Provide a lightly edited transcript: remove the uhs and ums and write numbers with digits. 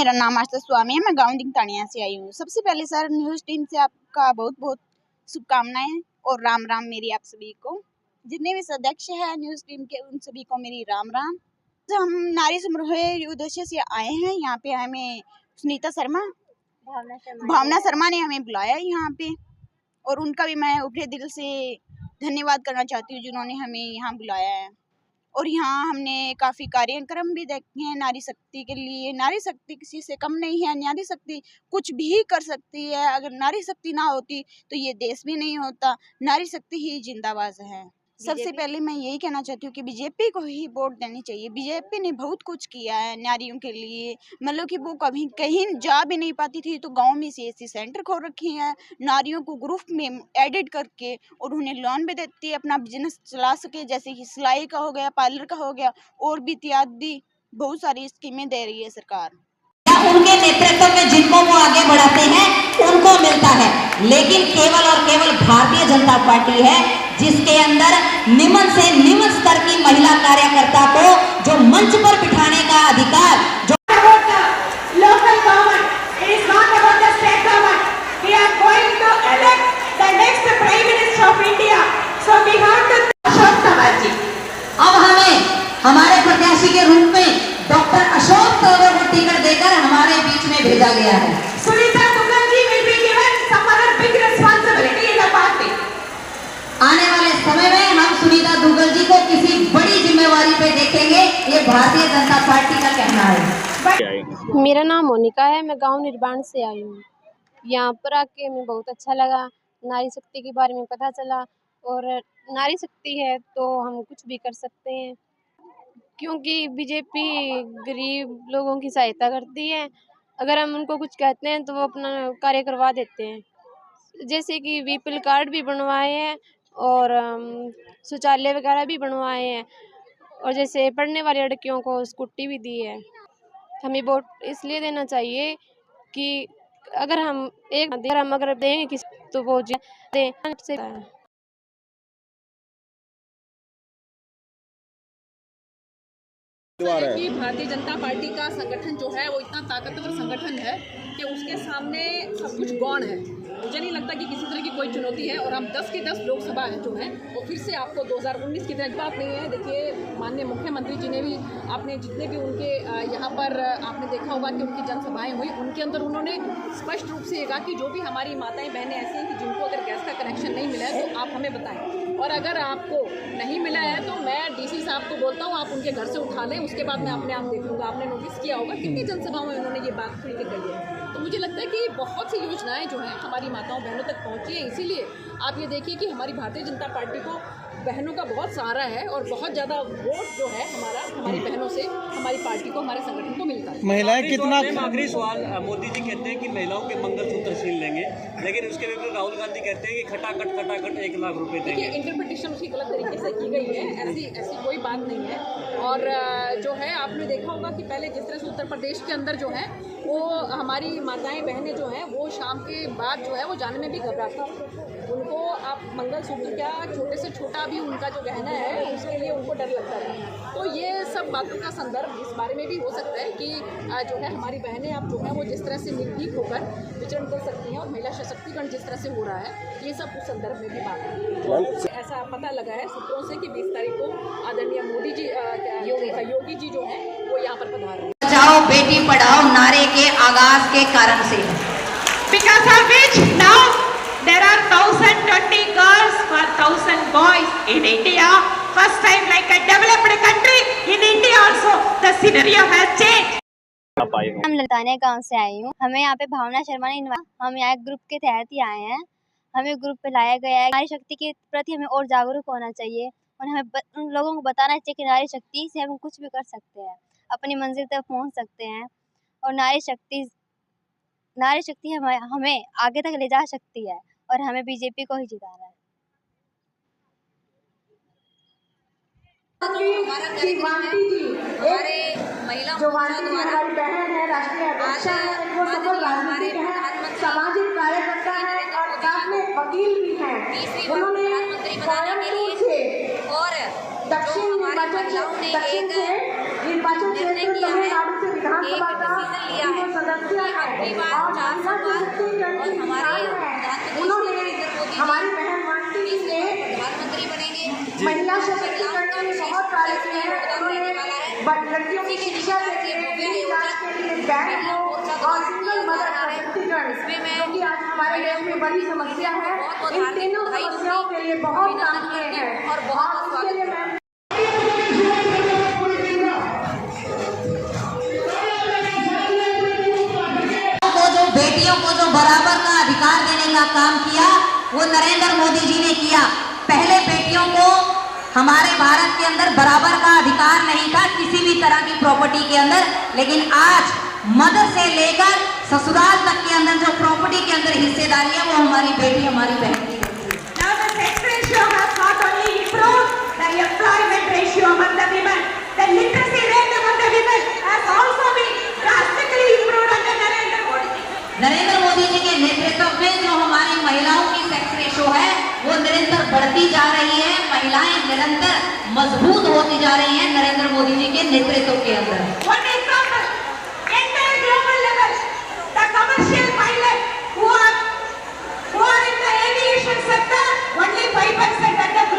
मेरा नाम आस्था स्वामी है। मैं गाँव दिंगतानिया से आई हूँ। सबसे पहले सर न्यूज़ टीम से आपका बहुत बहुत शुभकामनाएं और राम राम मेरी आप सभी को। जितने भी सदस्य हैं न्यूज़ टीम के उन सभी को मेरी राम राम। तो हम नारी समारोह उद्देश्य से आए हैं। यहाँ पे हमें सुनीता शर्मा भावना शर्मा ने हमें बुलाया यहाँ पे, और उनका भी मैं ऊपरी दिल से धन्यवाद करना चाहती हूँ जिन्होंने हमें यहाँ बुलाया है। और यहाँ हमने काफ़ी कार्यक्रम भी देखे हैं नारी शक्ति के लिए। नारी शक्ति किसी से कम नहीं है। नारी शक्ति कुछ भी कर सकती है। अगर नारी शक्ति ना होती तो ये देश भी नहीं होता। नारी शक्ति ही जिंदाबाद है। सबसे पहले मैं यही कहना चाहती हूँ कि बीजेपी को ही वोट देनी चाहिए। बीजेपी ने बहुत कुछ किया है नारियों के लिए। मतलब कि वो कभी कहीं जा भी नहीं पाती थी तो गांव में CSC सेंटर खोल रखी है, नारियों को ग्रुप में एडिट करके, और उन्हें लोन भी देती है अपना बिजनेस चला सके, जैसे कि सिलाई का हो गया, पार्लर का हो गया, और भी इत्यादि बहुत सारी स्कीमें दे रही है सरकार। उनके नेतृत्व में जिनको वो आगे बढ़ाते हैं उनको मिलता है, लेकिन केवल और केवल भारतीय जनता पार्टी है जिसके अंदर निम्न से निम्न स्तर की महिला कार्यकर्ता को जो मंच पर बिठाने का अधिकार, जो local government, it is not about the state government. We are going to elect the next Prime Minister of India. So we have to Ashok Thakur ji. अब हमें हमारे प्रत्याशी के रूप में डॉक्टर अशोक तंवर को टिकट देकर हमारे बीच में भेजा गया है। Sunita Duggal ji will be given some other big responsibility in the party. आने वाले समय में हम सुनीता दुग्गल जी को किसी बड़ी जिम्मेवारी पे देखेंगे, ये भारतीय जनता पार्टी का कहना है। मेरा नाम मोनिका है। मैं गांव निर्माण से आई हूँ। यहाँ पर आके हमें बहुत अच्छा लगा। नारी शक्ति के बारे में पता चला, और नारी शक्ति है तो हम कुछ भी कर सकते हैं, क्योंकि बीजेपी गरीब लोगों की सहायता करती है। अगर हम उनको कुछ कहते हैं तो वो अपना कार्य करवा देते हैं। जैसे कि BPL कार्ड भी बनवाए हैं, और शौचालय वगैरह भी बनवाए हैं, और जैसे पढ़ने वाली लड़कियों को स्कूटी भी दी है। हमें वोट इसलिए देना चाहिए कि अगर हम अगर देंगे किसी तो वो दें। कि भारतीय जनता पार्टी का संगठन जो है वो इतना ताकतवर संगठन है कि उसके सामने सब कुछ गौण है। मुझे नहीं लगता कि किसी तरह की कोई चुनौती है, और हम 10 की 10 लोकसभा जो है वो फिर से आपको 2019 की तरह बात नहीं है। देखिए माननीय मुख्यमंत्री जी ने भी, आपने जितने भी उनके यहाँ पर आपने देखा होगा कि उनकी जनसभाएं हुई, उनके अंदर उन्होंने स्पष्ट रूप से कहा कि जो भी हमारी माताएं बहनें ऐसी हैं कि जिनको अगर गैस का कनेक्शन नहीं मिला है तो आप हमें बताएं, और अगर आपको नहीं मिला है तो मैं DC साहब को बोलता हूँ आप उनके घर से उठा लें, उसके बाद मैं अपने आप देख लूँगा। आपने नोटिस किया होगा कितनी जनसभाओं में उन्होंने ये बात खुल के कही है। तो मुझे लगता है कि बहुत सी योजनाएं जो हैं हमारी माताओं बहनों तक पहुँची है। इसीलिए आप ये देखिए कि हमारी भारतीय जनता पार्टी को बहनों का बहुत सहारा है, और बहुत ज़्यादा वोट जो है हमारी बहनों से हमारी पार्टी को, हमारे संगठन को मिलता है। महिलाएं कितना आखिरी सवाल, मोदी जी कहते हैं कि महिलाओं के मंगलसूत्र छीन लेंगे, लेकिन उसके विपरीत राहुल गांधी कहते हैं कि खटाखट 1 लाख रुपए देंगे। देखिए इंटरप्रिटेशन उसकी गलत तरीके से की गई है। ऐसी कोई बात नहीं है। और जो है आपने देखा होगा कि पहले जिस तरह से उत्तर प्रदेश के अंदर जो है वो हमारी माताएं बहनें जो हैं वो शाम के बाद जो है वो जाने में भी घबराती थी। उनको आप मंगलसूत्र क्या छोटे से छोटा भी उनका जो गहना है उसके लिए उनको डर लगता है। तो ये सब बातों का संदर्भ इस बारे में भी हो सकता है कि जो है हमारी बहनें अब जो है वो जिस तरह से निर्भीक होकर विचरण कर सकती हैं, और महिला सशक्तिकरण जिस तरह से हो रहा है, ये सब उस संदर्भ में भी बात है। ऐसा पता लगा है सूत्रों से कि 20 तारीख को आदरणीय मोदी जी योगी जी जो है वो यहाँ पर पधार रहे हैं। बचाओ बेटी पढ़ाओ नारे के आगाज के कारण से, Because of which now there are 1020 girls for 1000 boys in India. First time like a developed country in India also the scenario has changed. हम लतानिया गांव से आई हूँ। हमें यहाँ पे भावना शर्मा ने हम यहाँ ग्रुप के तहत ही आए हैं। हमें ग्रुप पे लाया गया है। नारी शक्ति के प्रति हमें और जागरूक होना चाहिए, और हमें उन लोगों को बताना चाहिए कि नारी शक्ति से हम कुछ भी कर सकते हैं, अपनी मंजिल तक पहुँच सकते हैं, और नारी शक्ति हमें आगे तक ले जा सकती है, और हमें बीजेपी को ही जिताना है। हमारे महिला मोर्चा द्वारा बहन है, राष्ट्रीय अध्यक्ष है, वो सफल राजनीतिक है, सामाजिक कार्यकर्ता है, और साथ में वकील भी हैं। उन्होंने कोयम्बटूर से और दक्षिण निर्वाचन क्षेत्र तमिलनाडु से विधानसभा डिसीजन लिया है कि अब की बार 400 पार और हमारे प्रधानमंत्री प्रधानमंत्री बनेंगे। महिला सशक्तिकरण के बहुत कार्य किए हैं उन्होंने, लड़कियों की शिक्षा के लिए, बैंक हो और सिंगल मदर सशक्तिकरण, जो कि आज हमारे देश में बड़ी समस्या है, इन तीनों समस्याओं के लिए बहुत काम किए हैं और बहुत इसके लिए मैं बेटियों को जो बराबर का अधिकार देने का काम किया वो नरेंद्र मोदी जी ने किया। पहले बेटियों को हमारे भारत के अंदर बराबर का अधिकार नहीं था किसी भी तरह की प्रॉपर्टी के अंदर, लेकिन आज मदर से लेकर ससुराल तक के अंदर जो प्रॉपर्टी के अंदर हिस्सेदारी है वो हमारी बेटी हमारी बहन की। Now the sex ratio has not only improved the employment ratio among the women, the literacy rate among the women has also been drastically improved under Narendra Modi. Narendra Modi ji के नेतृत्व में जो हमारी महिलाओं की सेक्स रेशो है वो निरंतर बढ़ती जा रही है। महिलाएं निरंतर मजबूत होती जा रही हैं नरेंद्र मोदी जी के नेतृत्व के अंदर। What is the